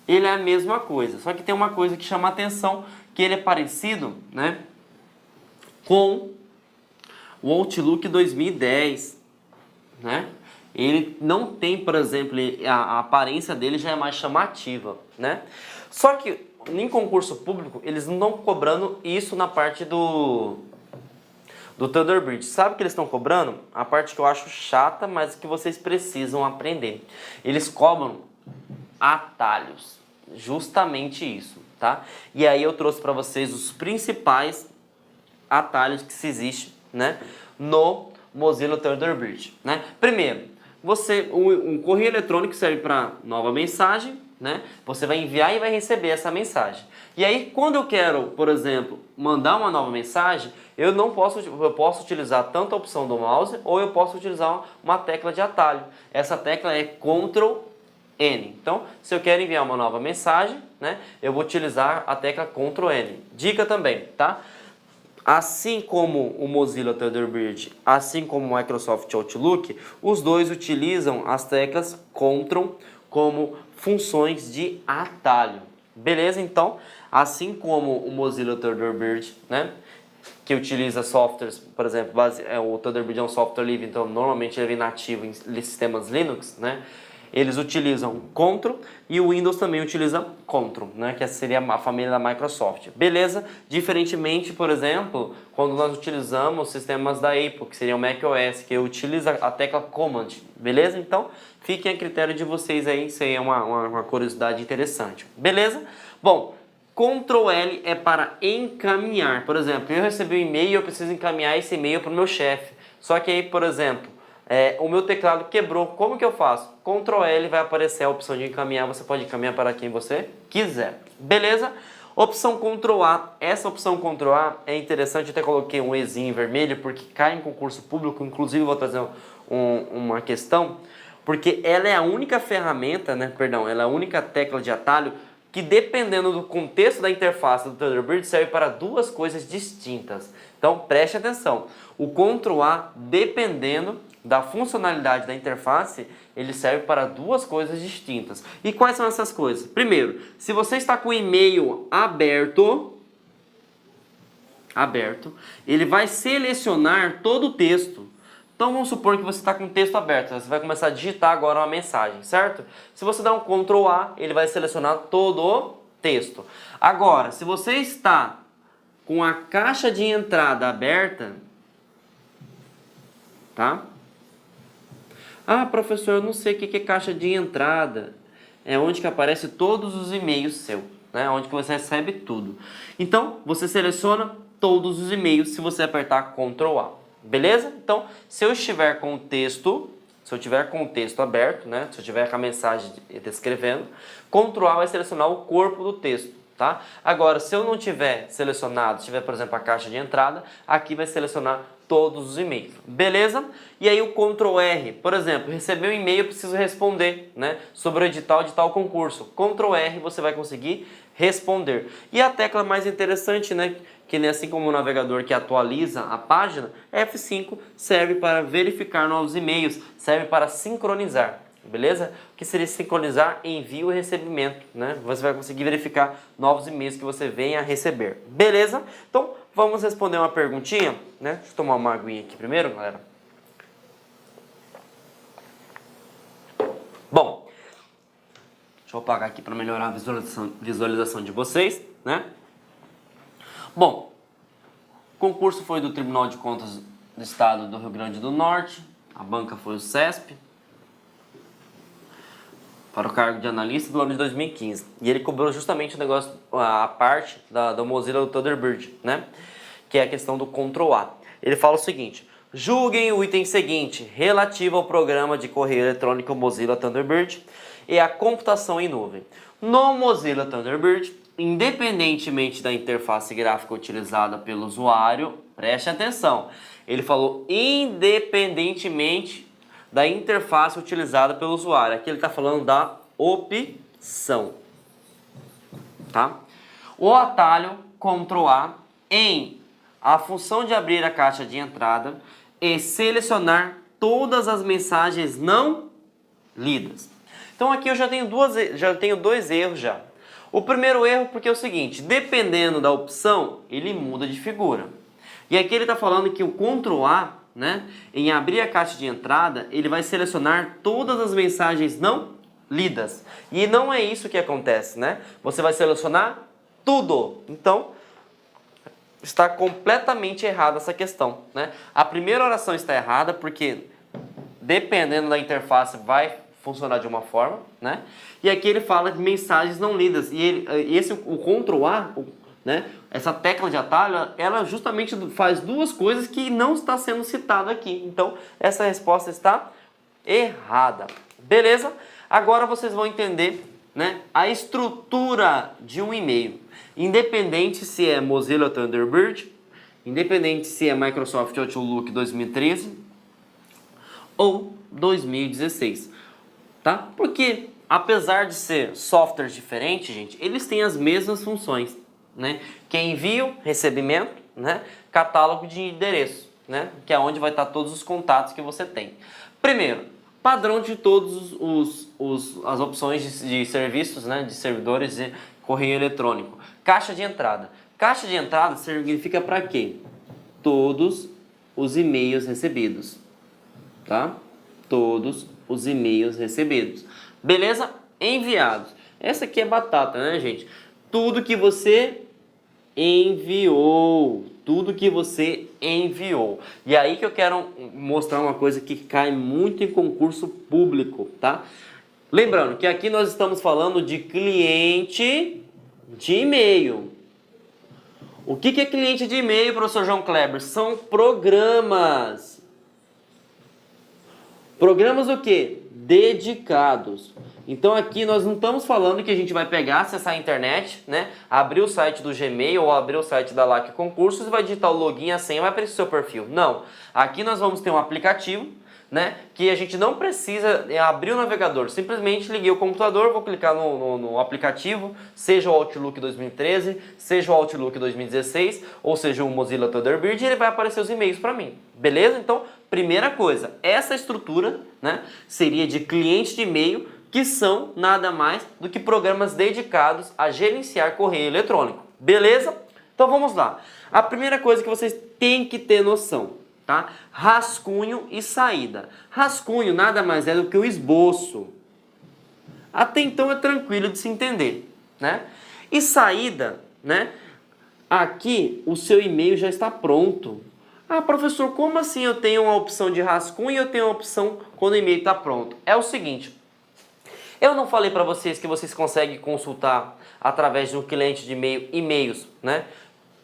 ele é a mesma coisa. Só que tem uma coisa que chama a atenção, que ele é parecido, né, com o Outlook 2010, né? Ele não tem, por exemplo, a aparência dele já é mais chamativa, né? Só que em concurso público, eles não estão cobrando isso na parte do Thunderbird. Sabe o que eles estão cobrando? A parte que eu acho chata, mas que vocês precisam aprender. Eles cobram atalhos. Justamente isso, tá? E aí eu trouxe para vocês os principais atalhos que se existe, né, no Mozilla Thunderbird, né? Primeiro, um correio eletrônico serve para nova mensagem, né? Você vai enviar e vai receber essa mensagem. E aí, quando eu quero, por exemplo, mandar uma nova mensagem, eu posso utilizar tanto a opção do mouse ou eu posso utilizar uma tecla de atalho. Essa tecla é Ctrl N. Então, se eu quero enviar uma nova mensagem, né, eu vou utilizar a tecla Ctrl N. Dica também, tá? Assim como o Mozilla Thunderbird, assim como o Microsoft Outlook, os dois utilizam as teclas Ctrl como funções de atalho. Beleza? Então, assim como o Mozilla Thunderbird, né, que utiliza softwares, por exemplo, o Thunderbird é um software livre, então normalmente ele é nativo em sistemas Linux, né? Eles utilizam Ctrl e o Windows também utiliza Ctrl, né, que seria a família da Microsoft. Beleza? Diferentemente, por exemplo, quando nós utilizamos sistemas da Apple, que seria o macOS, que utiliza a tecla Command. Beleza? Então, fiquem a critério de vocês aí, isso aí é uma curiosidade interessante. Beleza? Bom, Ctrl L é para encaminhar. Por exemplo, eu recebi um e-mail e eu preciso encaminhar esse e-mail para o meu chefe. Só que aí, por exemplo, o meu teclado quebrou. Como que eu faço? Ctrl L vai aparecer a opção de encaminhar. Você pode encaminhar para quem você quiser. Beleza? Opção Ctrl A. Essa opção Ctrl A é interessante. Eu até coloquei um Ezinho em vermelho porque cai em concurso público. Inclusive, eu vou trazer uma questão. Porque ela é a única ferramenta, né? Perdão, ela é a única tecla de atalho que, dependendo do contexto da interface do Thunderbird, serve para duas coisas distintas. Então, preste atenção. O Ctrl A, dependendo da funcionalidade da interface, ele serve para duas coisas distintas. E quais são essas coisas? Primeiro, se você está com o e-mail aberto, ele vai selecionar todo o texto. Então vamos supor que você está com o texto aberto, você vai começar a digitar agora uma mensagem, certo? Se você der um Ctrl A, ele vai selecionar todo o texto. Agora, se você está com a caixa de entrada aberta, tá? Ah, professor, eu não sei o que é caixa de entrada. É onde que aparece todos os e-mails seus, né? Onde que você recebe tudo. Então, você seleciona todos os e-mails se você apertar Ctrl A. Beleza? Então, se eu estiver com o texto, aberto, né? Se eu tiver com a mensagem descrevendo, Ctrl A vai selecionar o corpo do texto, tá? Agora, se eu não tiver selecionado, se tiver, por exemplo, a caixa de entrada, aqui vai selecionar todos os e-mails, beleza? E aí o Ctrl R, por exemplo, recebeu um e-mail, eu preciso responder, né, sobre o edital de tal concurso. Ctrl R você vai conseguir responder. E a tecla mais interessante, né, que assim como o navegador que atualiza a página, F5 serve para verificar novos e-mails, serve para sincronizar. Beleza? O que seria sincronizar? Envio e recebimento, né? Você vai conseguir verificar novos e-mails que você venha a receber. Beleza? Então, vamos responder uma perguntinha, né? Deixa eu tomar uma aguinha aqui primeiro, galera. Bom, deixa eu apagar aqui para melhorar a visualização de vocês, né? Bom, o concurso foi do Tribunal de Contas do Estado do Rio Grande do Norte, a banca foi o CESP, para o cargo de analista do ano de 2015. E ele cobrou justamente o negócio, a parte da Mozilla do Thunderbird, né? Que é a questão do Ctrl A. Ele fala o seguinte: julguem o item seguinte, relativo ao programa de correio eletrônico Mozilla Thunderbird e a computação em nuvem. No Mozilla Thunderbird, independentemente da interface gráfica utilizada pelo usuário, preste atenção, ele falou independentemente da interface utilizada pelo usuário. Aqui ele está falando da opção, tá? O atalho Ctrl A em a função de abrir a caixa de entrada e selecionar todas as mensagens não lidas. Então aqui eu já tenho dois erros já. O primeiro erro porque é o seguinte, dependendo da opção, ele muda de figura. E aqui ele está falando que o Ctrl A, né, em abrir a caixa de entrada, ele vai selecionar todas as mensagens não lidas. E não é isso que acontece, né? Você vai selecionar tudo. Então, está completamente errada essa questão, né? A primeira oração está errada porque, dependendo da interface, vai funcionar de uma forma, né? E aqui ele fala de mensagens não lidas. E o Ctrl A, né? Essa tecla de atalho, ela justamente faz duas coisas que não está sendo citado aqui. Então, essa resposta está errada. Beleza? Agora vocês vão entender, né, a estrutura de um e-mail. Independente se é Mozilla Thunderbird, independente se é Microsoft Outlook 2013 ou 2016. Tá? Porque, apesar de ser softwares diferentes, gente, eles têm as mesmas funções, né? Que é envio, recebimento, né? Catálogo de endereço, né? Que é onde vai estar todos os contatos que você tem. Primeiro, padrão de todas as opções de serviços, né? De servidores de correio eletrônico. Caixa de entrada. Caixa de entrada significa para quê? Todos os e-mails recebidos, tá? Todos os e-mails recebidos. Beleza? Enviados. Essa aqui é batata, né, gente? Tudo que você enviou. Tudo que você enviou. E aí que eu quero mostrar uma coisa que cai muito em concurso público, tá? Lembrando que aqui nós estamos falando de cliente de e-mail. O que é cliente de e-mail, professor João Kleber? São programas. Programas o quê? Dedicados. Então aqui nós não estamos falando que a gente vai pegar, acessar a internet, né? Abrir o site do Gmail ou abrir o site da LAC Concursos e vai digitar o login e a senha, vai para esse seu perfil. Não. Aqui nós vamos ter um aplicativo, né? Que a gente não precisa abrir o navegador. Simplesmente liguei o computador, vou clicar no aplicativo, seja o Outlook 2013, seja o Outlook 2016, ou seja o Mozilla Thunderbird, e ele vai aparecer os e-mails para mim. Beleza? Então, primeira coisa, essa estrutura, né, seria de cliente de e-mail, que são nada mais do que programas dedicados a gerenciar correio eletrônico. Beleza? Então vamos lá. A primeira coisa que vocês têm que ter noção, tá? Rascunho e saída. Rascunho nada mais é do que o esboço. Até então é tranquilo de se entender, né? E saída, né? Aqui o seu e-mail já está pronto. Ah, professor, como assim eu tenho uma opção de rascunho e eu tenho uma opção quando o e-mail está pronto? É o seguinte, eu não falei para vocês que vocês conseguem consultar através de um cliente de e-mail, e-mails, né?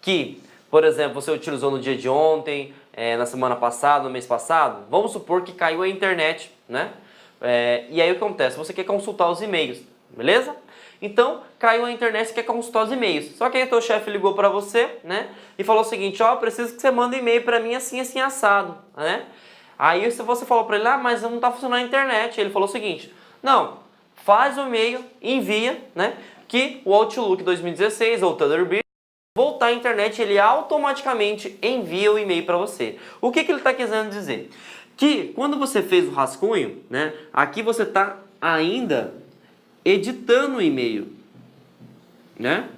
Que, por exemplo, você utilizou no dia de ontem, na semana passada, no mês passado. Vamos supor que caiu a internet, né? E aí o que acontece? Você quer consultar os e-mails, beleza? Então, caiu a internet, você quer consultar os e-mails. Só que aí o teu chefe ligou para você, né? E falou o seguinte, ó, preciso que você mande um e-mail para mim assim, assim, assado, né? Aí se você falou para ele, ah, mas não está funcionando a internet. Ele falou o seguinte, não, faz o e-mail, envia, né? Que o Outlook 2016 ou o Thunderbird voltar à internet, ele automaticamente envia o e-mail para você. O que ele está querendo dizer? Que quando você fez o rascunho, né? Aqui você está ainda editando o e-mail, né?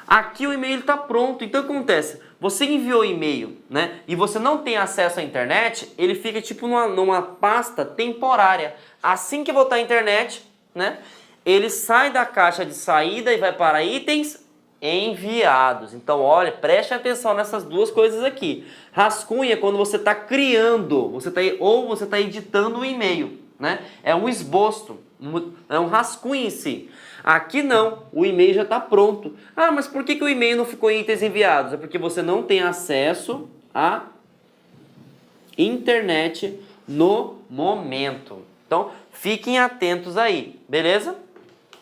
Aqui o e-mail está pronto. Então o que acontece? Você enviou o e-mail, né? E você não tem acesso à internet, ele fica tipo numa pasta temporária. Assim que voltar à internet, né? Ele sai da caixa de saída e vai para itens enviados. Então, olha, preste atenção nessas duas coisas aqui. Rascunho é quando você está criando, ou você está editando o e-mail, né? É um esboço, é um rascunho em si. Aqui não, o e-mail já está pronto. Ah, mas por que o e-mail não ficou em itens enviados? É porque você não tem acesso à internet no momento. Então, fiquem atentos aí, beleza?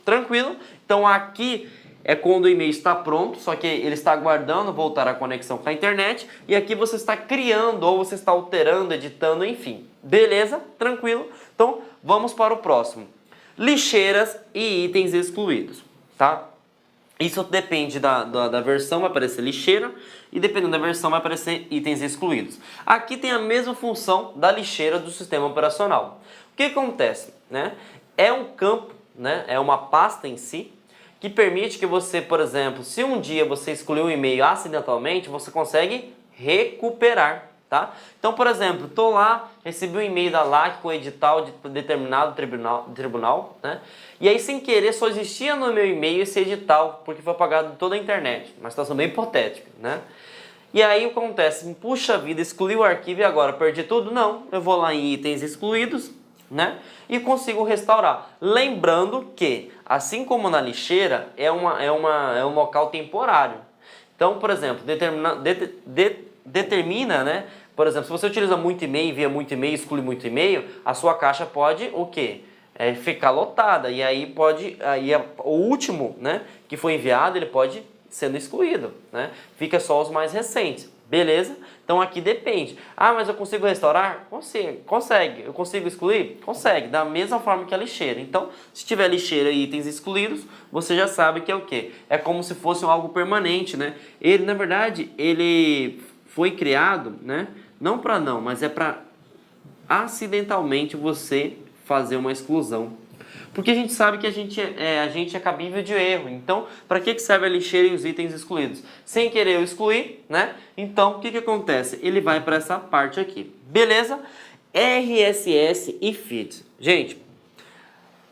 Tranquilo? Então, aqui é quando o e-mail está pronto, só que ele está aguardando voltar a conexão com a internet. E aqui você está criando, ou você está alterando, editando, enfim. Beleza? Tranquilo? Então, vamos para o próximo. Lixeiras e itens excluídos, tá? Isso depende da versão, vai aparecer lixeira, e dependendo da versão vai aparecer itens excluídos. Aqui tem a mesma função da lixeira do sistema operacional. O que acontece, né? é um campo, né? É uma pasta em si, que permite que você, por exemplo, se um dia você excluiu um e-mail acidentalmente, você consegue recuperar, tá? Então, por exemplo, estou lá, recebi um e-mail da LAC com edital de determinado tribunal, né? E aí, sem querer, só existia no meu e-mail esse edital, porque foi apagado de toda a internet. Uma situação bem hipotética, né? E aí acontece, puxa vida, excluí o arquivo e agora perdi tudo? Não, eu vou lá em itens excluídos, né? E consigo restaurar. Lembrando que, assim como na lixeira, é um local temporário. Então, por exemplo, determina, né? Por exemplo, se você utiliza muito e-mail, envia muito e-mail, exclui muito e-mail, a sua caixa pode o quê? Ficar lotada. E aí o último, né, que foi enviado, ele pode sendo excluído, né? Fica só os mais recentes, beleza? Então aqui depende. Ah, mas eu consigo restaurar? Consegue. Eu consigo excluir? Consegue, da mesma forma que a lixeira. Então, se tiver lixeira e itens excluídos, você já sabe que é o quê? É como se fosse algo permanente, né? Ele, na verdade, ele foi criado, né? Mas é para acidentalmente você fazer uma exclusão. Porque a gente sabe que a gente é cabível de erro. Então, para que serve a lixeira e os itens excluídos? Sem querer eu excluir, né? Então, o que acontece? Ele vai para essa parte aqui. Beleza? RSS e feeds. Gente,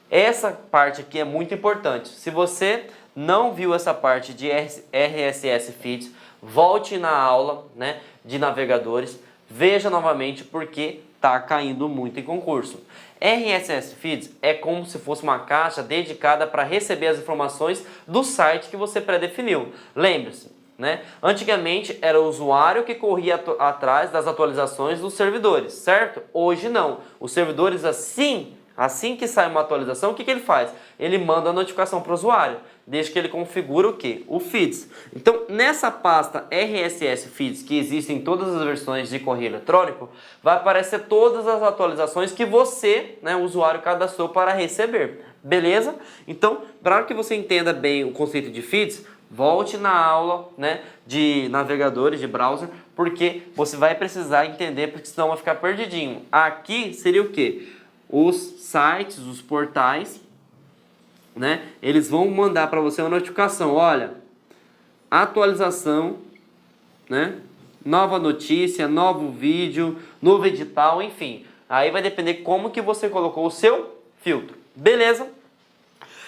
essa parte aqui é muito importante. Se você não viu essa parte de RSS feeds, volte na aula, né, de navegadores, veja novamente porque está caindo muito em concurso. RSS Feeds é como se fosse uma caixa dedicada para receber as informações do site que você pré-definiu. Lembre-se, né? Antigamente era o usuário que corria atrás das atualizações dos servidores, certo? Hoje não. Os servidores assim que sai uma atualização, o que ele faz? Ele manda a notificação para o usuário, desde que ele configura o quê? O Feeds. Então, nessa pasta RSS Feeds, que existe em todas as versões de correio eletrônico, vai aparecer todas as atualizações que você, né, o usuário, cadastrou para receber. Beleza? Então, para que você entenda bem o conceito de Feeds, volte na aula, né, de navegadores, de browser, porque você vai precisar entender, porque senão vai ficar perdidinho. Aqui seria o quê? Os sites, os portais, né? Eles vão mandar para você uma notificação, olha, atualização, né? Nova notícia, novo vídeo, novo edital, enfim. Aí vai depender como que você colocou o seu filtro. Beleza?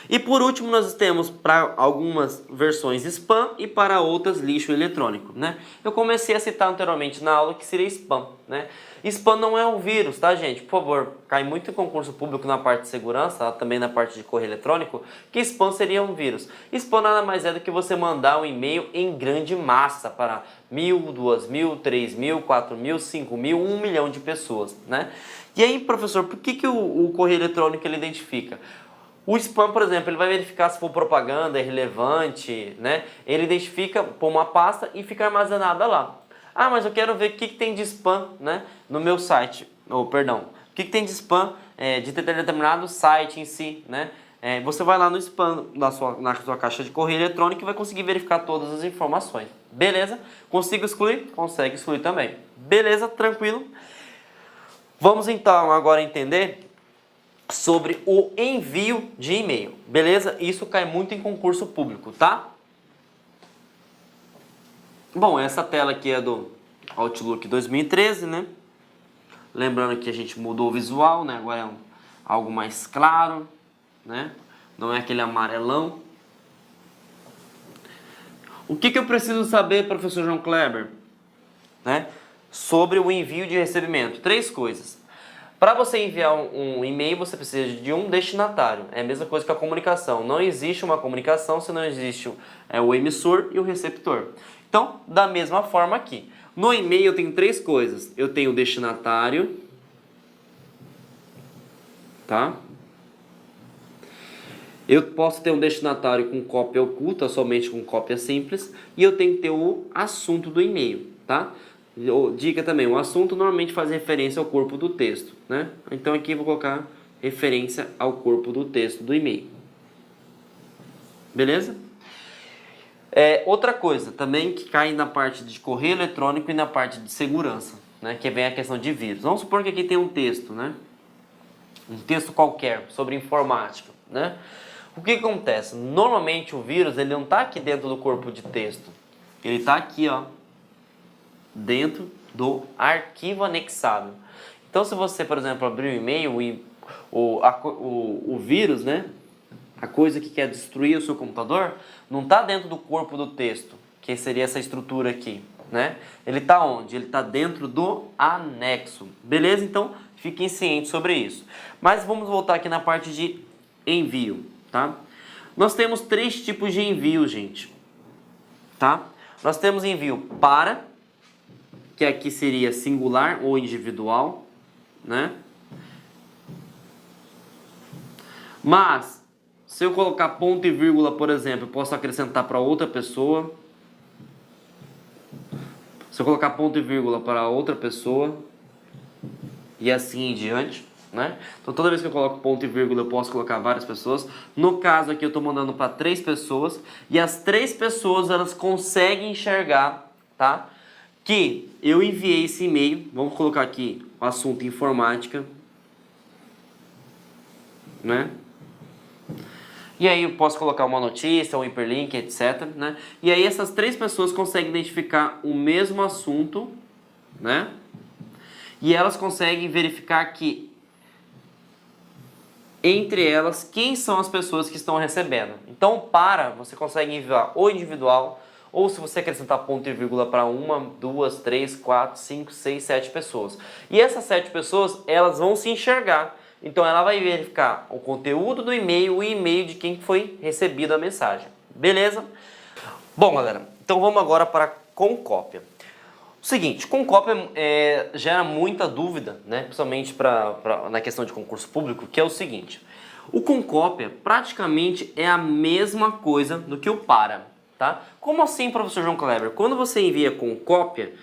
E por último nós temos para algumas versões spam e para outras lixo eletrônico, né? Eu comecei a citar anteriormente na aula que seria spam, né? Spam não é um vírus, tá, gente? Por favor, cai muito em concurso público na parte de segurança, também na parte de correio eletrônico, que spam seria um vírus. Spam nada mais é do que você mandar um e-mail em grande massa para 1.000, 2.000, 3.000, 4.000, 5.000, 1 milhão de pessoas, né? E aí, professor, por que o correio eletrônico ele identifica? O spam, por exemplo, ele vai verificar se for propaganda, é relevante, né? Ele identifica por uma pasta e fica armazenada lá. Ah, mas eu quero ver o que tem de spam, né, no meu site. O que tem de spam de determinado site em si, né? Você vai lá no spam na sua caixa de correio eletrônico e vai conseguir verificar todas as informações. Beleza? Consigo excluir? Consegue excluir também. Beleza? Tranquilo? Vamos então agora entender sobre o envio de e-mail, beleza? Isso cai muito em concurso público, tá? Bom, essa tela aqui é do Outlook 2013, né? Lembrando que a gente mudou o visual, né? Agora é algo mais claro, né? Não é aquele amarelão. O que eu preciso saber, professor João Kleber, né? Sobre o envio de recebimento? 3 coisas. Para você enviar um e-mail, você precisa de um destinatário. É a mesma coisa que a comunicação. Não existe uma comunicação se não existe o emissor e o receptor. Então, da mesma forma aqui. No e-mail eu tenho 3 coisas. Eu tenho o destinatário, tá? Eu posso ter um destinatário com cópia oculta, somente com cópia simples. E eu tenho que ter o assunto do e-mail, tá? Dica também, o assunto normalmente faz referência ao corpo do texto, né? Então aqui eu vou colocar referência ao corpo do texto do e-mail. Beleza? Outra coisa também que cai na parte de correio eletrônico e na parte de segurança, né? Que vem a questão de vírus. Vamos supor que aqui tem um texto, né? um texto qualquer sobre informática, né? O que acontece? Normalmente o vírus ele não está aqui dentro do corpo de texto, ele está aqui, ó, dentro do arquivo anexado. Então, se você, por exemplo, abrir o e-mail e o vírus, né, a coisa que quer destruir o seu computador, não está dentro do corpo do texto, que seria essa estrutura aqui, né? Ele está onde? Ele está dentro do anexo. Beleza? Então, fiquem cientes sobre isso. Mas vamos voltar aqui na parte de envio, tá? Nós temos 3 tipos de envio, gente, tá? Nós temos envio para, que aqui seria singular ou individual, né? Mas, se eu colocar ponto e vírgula, por exemplo, eu posso acrescentar para outra pessoa. Se eu colocar ponto e vírgula para outra pessoa, e assim em diante, né? Então, toda vez que eu coloco ponto e vírgula, eu posso colocar várias pessoas. No caso aqui, eu estou mandando para 3 pessoas, e as 3 pessoas, elas conseguem enxergar, tá? Que eu enviei esse e-mail, vamos colocar aqui o assunto informática, né? E aí eu posso colocar uma notícia, um hiperlink, etc, né? E aí essas 3 pessoas conseguem identificar o mesmo assunto, né? E elas conseguem verificar que entre elas quem são as pessoas que estão recebendo. Então, você consegue enviar ou individual, ou se você acrescentar ponto e vírgula para 1, 2, 3, 4, 5, 6, 7 pessoas. E essas 7 pessoas, elas vão se enxergar. Então ela vai verificar o conteúdo do e-mail, o e-mail de quem foi recebido a mensagem. Beleza? Bom, galera, então vamos agora para Concópia. O seguinte, Concópia gera muita dúvida, né? Principalmente na questão de concurso público, que é o seguinte. O Concópia praticamente é a mesma coisa do que o para, tá? Como assim, professor João Kleber? Quando você envia Concópia,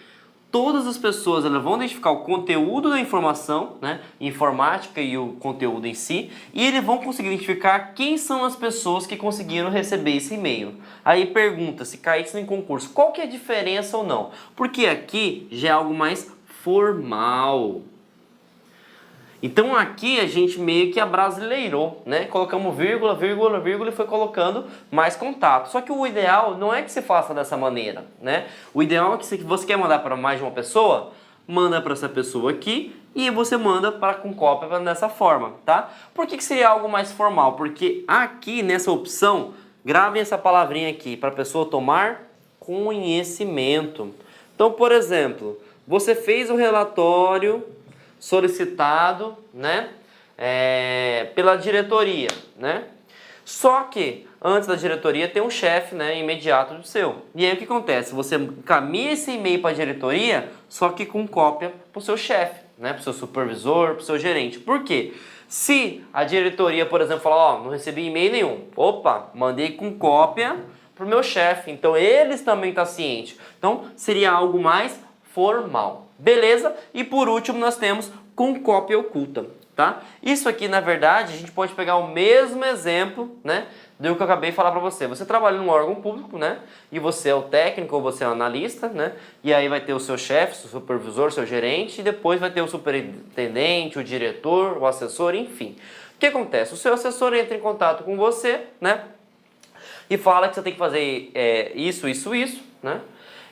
todas as pessoas elas vão identificar o conteúdo da informação, né, informática e o conteúdo em si, e eles vão conseguir identificar quem são as pessoas que conseguiram receber esse e-mail. Aí pergunta, se caísse em concurso, qual que é a diferença ou não? Porque aqui já é algo mais formal. Então aqui a gente meio que abrasileirou, né? Colocamos vírgula, vírgula, vírgula e foi colocando mais contato. Só que o ideal não é que se faça dessa maneira, né? O ideal é que se você quer mandar para mais de uma pessoa, manda para essa pessoa aqui e você manda para Concópia dessa forma, tá? Por que seria algo mais formal? Porque aqui nessa opção, gravem essa palavrinha aqui, para a pessoa tomar conhecimento. Então, por exemplo, você fez o relatório solicitado, né, pela diretoria, né? Só que antes da diretoria tem um chefe, né, imediato do seu. E aí o que acontece? Você encaminha esse e-mail para a diretoria, só que com cópia para o seu chefe, né, para o seu supervisor, para o seu gerente. Por quê? Se a diretoria, por exemplo, falar, ó, não recebi e-mail nenhum. Opa, mandei com cópia para o meu chefe. Então eles também estão cientes. Então seria algo mais formal. Beleza? E por último nós temos Concópia oculta, tá? Isso aqui, na verdade, a gente pode pegar o mesmo exemplo, né, do que eu acabei de falar para você. Você trabalha num órgão público, né, e você é o técnico ou você é o analista, né, e aí vai ter o seu chefe, o seu supervisor, o seu gerente, e depois vai ter o superintendente, o diretor, o assessor, enfim. O que acontece? O seu assessor entra em contato com você, né, e fala que você tem que fazer isso, isso, isso, né,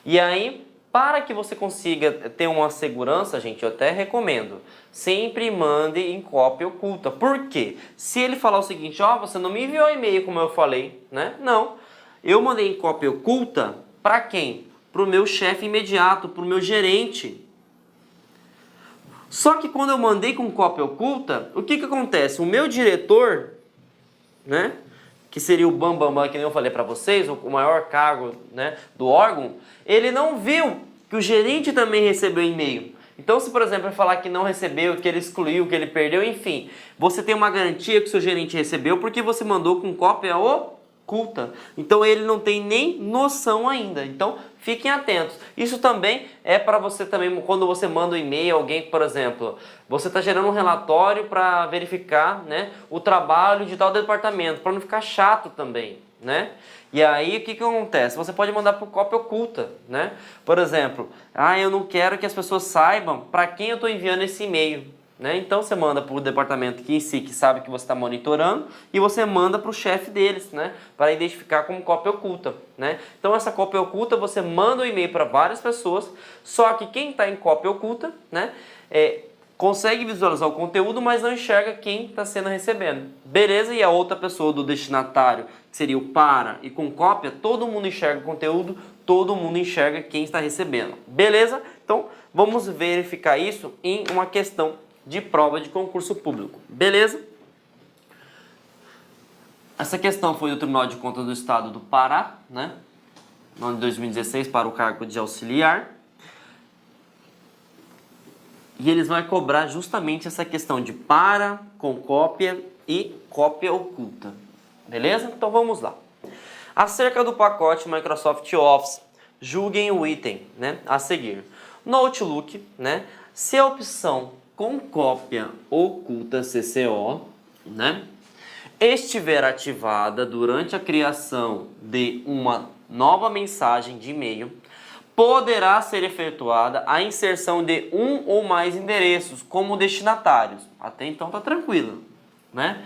e aí, para que você consiga ter uma segurança, gente, eu até recomendo, sempre mande em cópia oculta. Por quê? Se ele falar o seguinte, ó, você não me enviou e-mail como eu falei, né? Não, eu mandei em cópia oculta para quem? Para o meu chefe imediato, para o meu gerente. Só que quando eu mandei com cópia oculta, o que acontece? O meu diretor, né, que seria o bambambam, que nem eu falei para vocês, o maior cargo, né, do órgão, ele não viu que o gerente também recebeu e-mail. Então, se por exemplo ele falar que não recebeu, que ele excluiu, que ele perdeu, enfim, você tem uma garantia que o seu gerente recebeu porque você mandou com cópia oculta. Então ele não tem nem noção ainda. Então fiquem atentos. Isso também é para você também, quando você manda um e-mail a alguém, por exemplo, você está gerando um relatório para verificar, né, o trabalho de tal departamento, para não ficar chato também, né? E aí o que acontece? Você pode mandar por cópia oculta, né? Por exemplo, eu não quero que as pessoas saibam para quem eu estou enviando esse e-mail. né? Então você manda para o departamento que em si que sabe que você está monitorando e você manda para o chefe deles, né? Para identificar como cópia oculta, né? Então essa cópia oculta você manda um e-mail para várias pessoas, só que quem está em cópia oculta, né? Consegue visualizar o conteúdo, mas não enxerga quem está sendo recebendo. Beleza? E a outra pessoa do destinatário, que seria o para e com cópia, todo mundo enxerga o conteúdo, todo mundo enxerga quem está recebendo. Beleza? Então vamos verificar isso em uma questão de prova de concurso público. Beleza? Essa questão foi do Tribunal de Contas do Estado do Pará, né? No ano de 2016, para o cargo de auxiliar. E eles vão cobrar justamente essa questão de para, com cópia e cópia oculta. Beleza? Então vamos lá. Acerca do pacote Microsoft Office, julguem o item, né, a seguir. No Outlook, né, se a opção com cópia oculta CCO, né, estiver ativada durante a criação de uma nova mensagem de e-mail, poderá ser efetuada a inserção de um ou mais endereços como destinatários. Até então tá tranquilo, né?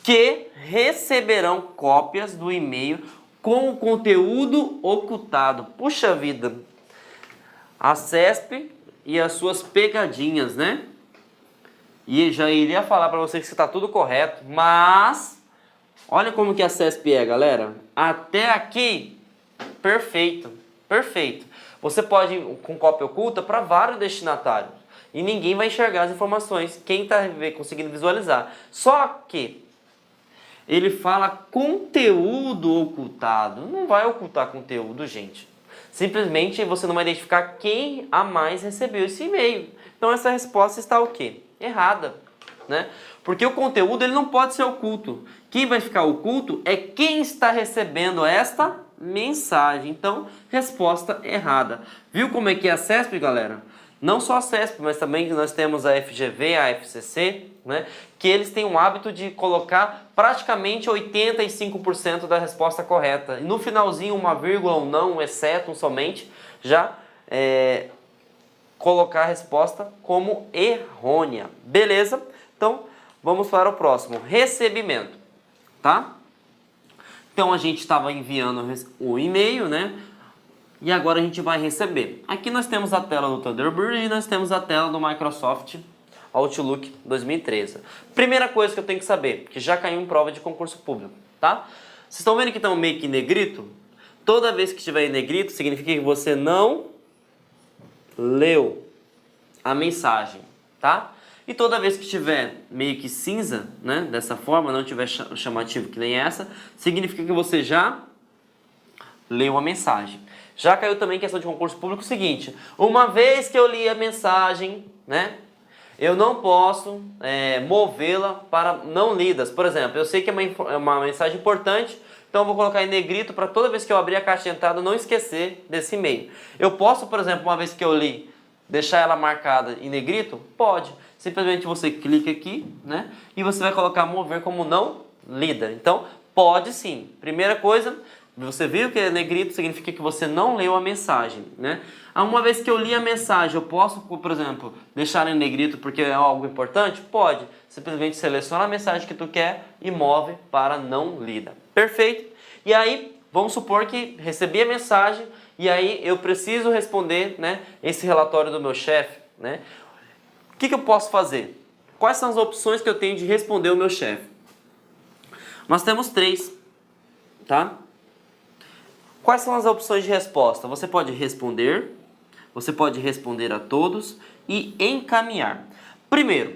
Que receberão cópias do e-mail com o conteúdo ocultado. Puxa vida! A CESP e as suas pegadinhas, né? E já iria falar para vocês que está tudo correto, mas olha como que a CESP é, galera. Até aqui, perfeito, perfeito. Você pode ir com cópia oculta para vários destinatários e ninguém vai enxergar as informações, quem está conseguindo visualizar. Só que ele fala conteúdo ocultado. Não vai ocultar conteúdo, gente. Simplesmente você não vai identificar quem a mais recebeu esse e-mail. Então essa resposta está o quê? Errada, né? Porque o conteúdo ele não pode ser oculto. Quem vai ficar oculto é quem está recebendo esta mensagem. Então, resposta errada. Viu como é que é a CESP, galera? Não só a CESP, mas também nós temos a FGV, a FCC, né? Que eles têm o hábito de colocar praticamente 85% da resposta correta. E no finalzinho, uma vírgula, um não, um exceto, um somente, já colocar a resposta como errônea. Beleza? Então, vamos para o próximo. Recebimento, tá? Então, a gente estava enviando o e-mail, né? E agora a gente vai receber. Aqui nós temos a tela do Thunderbird e nós temos a tela do Microsoft Outlook 2013. Primeira coisa que eu tenho que saber, que já caiu em prova de concurso público, tá? Vocês estão vendo que estão meio que em negrito? Toda vez que estiver em negrito, significa que você não leu a mensagem, tá? E toda vez que estiver meio que cinza, né, dessa forma, não tiver chamativo que nem essa, significa que você já leu a mensagem. Já caiu também em questão de concurso público o seguinte: uma vez que eu li a mensagem, né, eu não posso movê-la para não lidas. Por exemplo, eu sei que é uma mensagem importante, então eu vou colocar em negrito para toda vez que eu abrir a caixa de entrada não esquecer desse e-mail. Eu posso, por exemplo, uma vez que eu li, deixar ela marcada em negrito? Pode. Simplesmente você clica aqui, né? E você vai colocar mover como não lida. Então, pode sim. Primeira coisa, você viu que é negrito, significa que você não leu a mensagem, né? Uma vez que eu li a mensagem, eu posso, por exemplo, deixar em negrito porque é algo importante? Pode. Simplesmente seleciona a mensagem que tu quer e move para não lida. Perfeito? E aí, vamos supor que recebi a mensagem e aí eu preciso responder, né, esse relatório do meu chefe, né? O que eu posso fazer? Quais são as opções que eu tenho de responder o meu chefe? Nós temos 3, tá? Quais são as opções de resposta? Você pode responder, você pode responder a todos e encaminhar. Primeiro,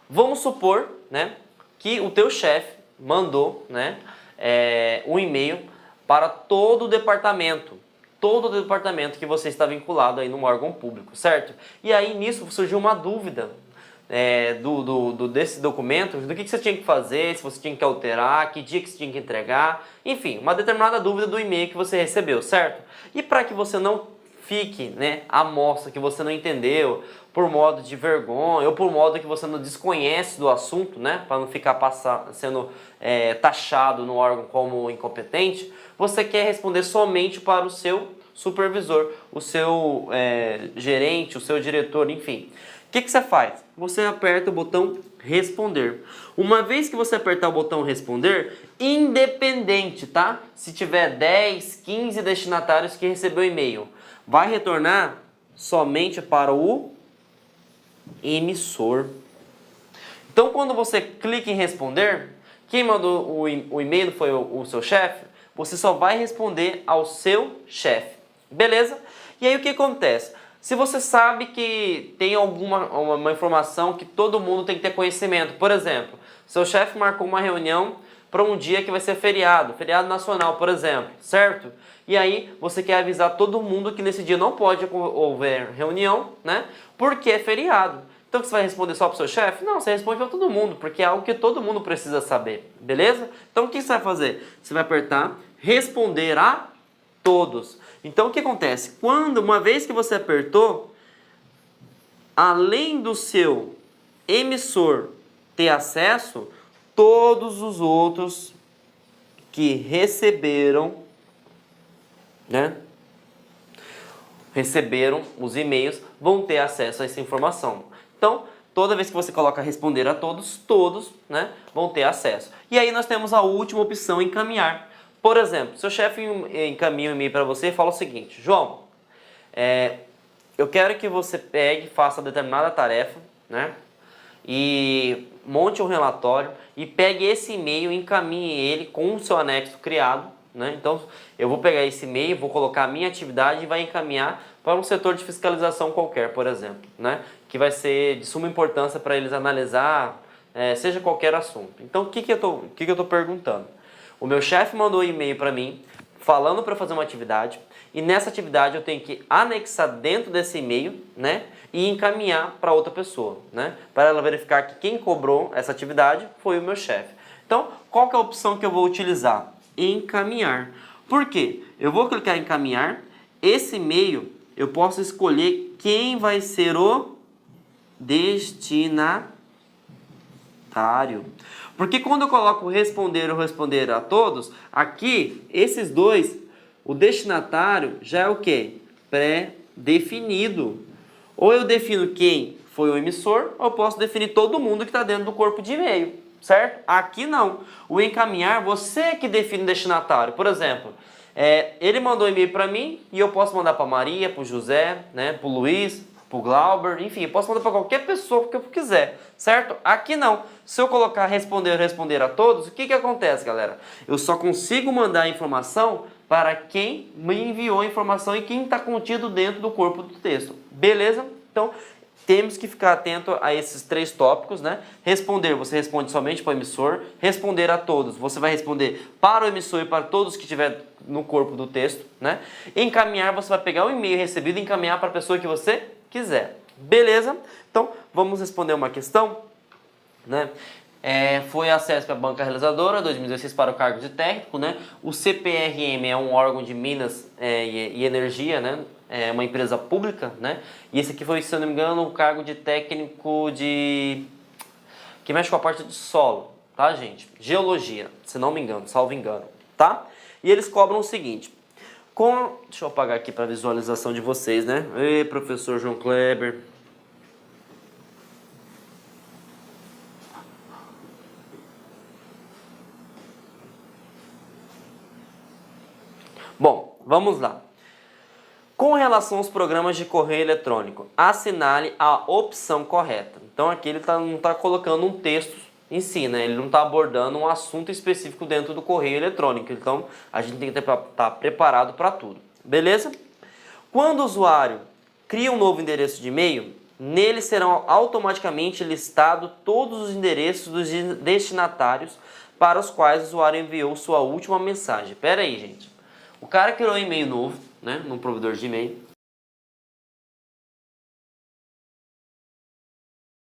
vamos supor, né, que o teu chefe mandou, né, um e-mail para todo o departamento que você está vinculado aí num órgão público, certo? E aí nisso surgiu uma dúvida desse documento, do que você tinha que fazer, se você tinha que alterar, que dia que você tinha que entregar, enfim, uma determinada dúvida do e-mail que você recebeu, certo? E para que você não fique, né, à mostra, que você não entendeu, por modo de vergonha, ou por modo que você não desconhece do assunto, né, para não ficar sendo taxado no órgão como incompetente, você quer responder somente para o seu supervisor, o seu gerente, o seu diretor, enfim. O que você faz? você aperta o botão responder. Uma vez que você apertar o botão responder, independente, tá? Se tiver 10, 15 destinatários que recebeu e-mail, vai retornar somente para o emissor. Então, quando você clica em responder, quem mandou o e-mail foi o seu chefe, você só vai responder ao seu chefe. Beleza? E aí o que acontece? Se você sabe que tem uma informação que todo mundo tem que ter conhecimento, por exemplo, seu chefe marcou uma reunião para um dia que vai ser feriado, feriado nacional, por exemplo, certo? E aí você quer avisar todo mundo que nesse dia não pode haver reunião, né? Porque é feriado. Então você vai responder só para o seu chefe? Não, você responde para todo mundo, porque é algo que todo mundo precisa saber, beleza? Então o que você vai fazer? Você vai apertar responder a todos. Então o que acontece? Uma vez que você apertou, além do seu emissor ter acesso, todos os outros que receberam, né? Receberam os e-mails, vão ter acesso a essa informação. Então, toda vez que você coloca responder a todos, todos, né, vão ter acesso. E aí nós temos a última opção, encaminhar. Por exemplo, seu chefe encaminha um e-mail para você e fala o seguinte: João, eu quero que você pegue, faça determinada tarefa, né, e monte um relatório e pegue esse e-mail e encaminhe ele com o seu anexo criado, né? Então, eu vou pegar esse e-mail, vou colocar a minha atividade e vai encaminhar para um setor de fiscalização qualquer, por exemplo, né? Que vai ser de suma importância para eles analisar, seja qualquer assunto. Então, o que eu tô perguntando? O meu chefe mandou um e-mail para mim, falando para fazer uma atividade, e nessa atividade eu tenho que anexar dentro desse e-mail, né? E encaminhar para outra pessoa, né? Para ela verificar que quem cobrou essa atividade foi o meu chefe. Então, qual que é a opção que eu vou utilizar? Encaminhar. Por quê? Eu vou clicar em encaminhar. Esse e-mail eu posso escolher quem vai ser o destinatário. Porque quando eu coloco responder ou responder a todos, aqui, esses dois, o destinatário já é o quê? Pré-definido. Ou eu defino quem foi o emissor, ou eu posso definir todo mundo que está dentro do corpo de e-mail, certo? Aqui não. O encaminhar, você que define o destinatário. Por exemplo, ele mandou um e-mail para mim e eu posso mandar para Maria, para o José, né, para o Luiz, para o Glauber, enfim, eu posso mandar para qualquer pessoa que eu quiser, certo? Aqui não. Se eu colocar responder a todos, o que acontece, galera? Eu só consigo mandar a informação para quem me enviou a informação e quem está contido dentro do corpo do texto. Beleza? Então, temos que ficar atento a esses 3 tópicos, né? Responder, você responde somente para o emissor. Responder a todos, você vai responder para o emissor e para todos que estiver no corpo do texto, né? Encaminhar, você vai pegar o e-mail recebido e encaminhar para a pessoa que você quiser. Beleza? Então, vamos responder uma questão, né? Foi acesso à banca realizadora 2016 para o cargo de técnico, né? O CPRM é um órgão de Minas e Energia, né? É uma empresa pública, né? E esse aqui foi, se eu não me engano, um cargo de técnico que mexe com a parte de solo, tá, gente? Geologia, se não me engano, salvo engano, tá? E eles cobram o seguinte: deixa eu apagar aqui para visualização de vocês, né? Ei, professor João Kleber. Bom, vamos lá. Com relação aos programas de correio eletrônico, assinale a opção correta. Então aqui ele não está colocando um texto em si, né? Ele não está abordando um assunto específico dentro do correio eletrônico. Então a gente tem que estar preparado para tudo. Beleza? Quando o usuário cria um novo endereço de e-mail, nele serão automaticamente listados todos os endereços dos destinatários para os quais o usuário enviou sua última mensagem. Pera aí, gente. O cara criou um e-mail novo, né, num provedor de e-mail,